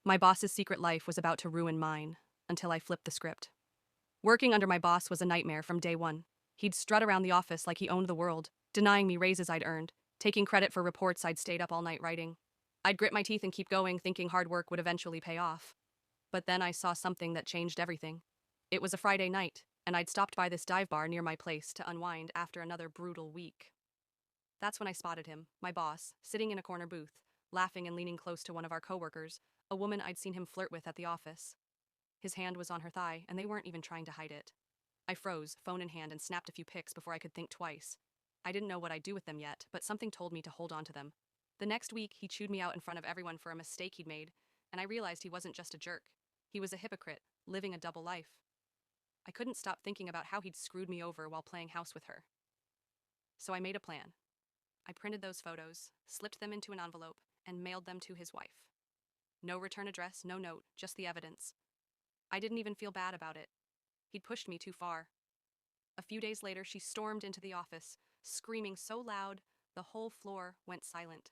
My boss's secret life was about to ruin mine until I flipped the script. Working under my boss was a nightmare from day one. He'd strut around the office like he owned the world, denying me raises I'd earned, taking credit for reports I'd stayed up all night writing. I'd grit my teeth and keep going, thinking hard work would eventually pay off. But then I saw something that changed everything. It was a Friday night, and I'd stopped by this dive bar near my place to unwind after another brutal week. That's when I spotted him, my boss, sitting in a corner booth, laughing and leaning close to one of our coworkers, a woman I'd seen him flirt with at the office. His hand was on her thigh, and they weren't even trying to hide it. I froze, phone in hand, and snapped a few pics before I could think twice. I didn't know what I'd do with them yet, but something told me to hold on to them. The next week, he chewed me out in front of everyone for a mistake he'd made, and I realized he wasn't just a jerk. He was a hypocrite, living a double life. I couldn't stop thinking about how he'd screwed me over while playing house with her. So I made a plan. I printed those photos, slipped them into an envelope, and mailed them to his wife. No return address, no note, just the evidence. I didn't even feel bad about it. He'd pushed me too far. A few days later, she stormed into the office, screaming so loud the whole floor went silent.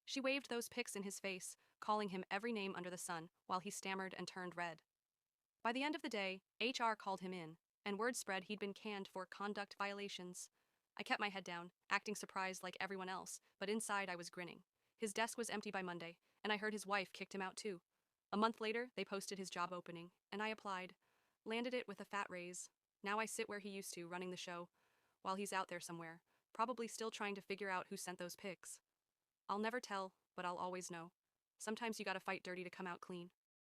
She waved those pics in his face, calling him every name under the sun, while he stammered and turned red. By the end of the day, HR called him in, and word spread he'd been canned for conduct violations. I kept my head down, acting surprised like everyone else, but inside I was grinning. His desk was empty by Monday, and I heard his wife kicked him out too. A month later, they posted his job opening, and I applied. Landed it with a fat raise. Now I sit where he used to, running the show, while he's out there somewhere, probably still trying to figure out who sent those pics. I'll never tell, but I'll always know. Sometimes you gotta fight dirty to come out clean.